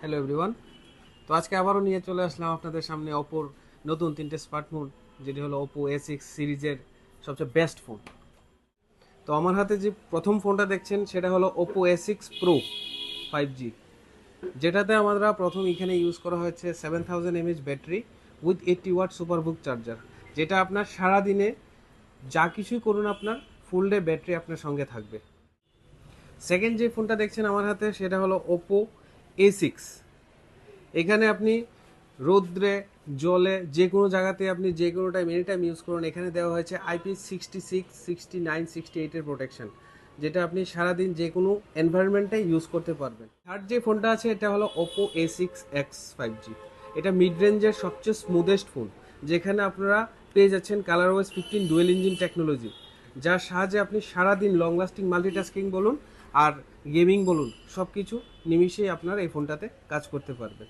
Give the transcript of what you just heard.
Hello everyone. তো আজকে আবারও নিয়ে চলে আসলাম আপনাদের সামনে ওপোর নতুন তিনটে স্মার্টফোন, যেটি হলো ওপো A6 সিরিজের সবচেয়ে বেস্ট ফোন। তো আমার হাতে যে প্রথম ফোনটা দেখছেন সেটা হলো ওপো A6 প্রো 5G, যেটাতে আমরা প্রথম এখানে ইউজ করা হয়েছে 7000 mAh battery with 80 watt SuperVOOC charger, যেটা আপনার সারাদিনে যা কিছুই করুন আপনার ফুল ডে ব্যাটারি আপনার সঙ্গে থাকবে। সেকেন্ড যে ফোনটা দেখছেন আমার হাতে সেটা হলো ওপো A6। এখানে আপনি রৌদ্রে জলে যে কোনো জায়গাতে আপনি যে কোনো টাইম এনি টাইম ইউজ করুন। এখানে দেওয়া হয়েছে IP66, 69, 68-এর প্রোটেকশন, যেটা আপনি সারাদিন যে কোনো এনভায়রনমেন্টে ইউজ করতে পারবেন। থার্ড যে ফোনটা আছে এটা হলো ওপো A6X 5G। এটা মিড রেঞ্জের সবচেয়ে স্মুথেস্ট ফোন, যেখানে আপনারা পেয়ে যাচ্ছেন কালারওয়েজ 15 ডুয়েল ইঞ্জিন টেকনোলজি, যার সাহায্যে আপনি সারাদিন লং লাস্টিং মাল্টিটাস্কিং বলুন আর গেমিং বলুন, সব কিছু নিমিশেই আপনার এই ফোনটাতে কাজ করতে পারবেন।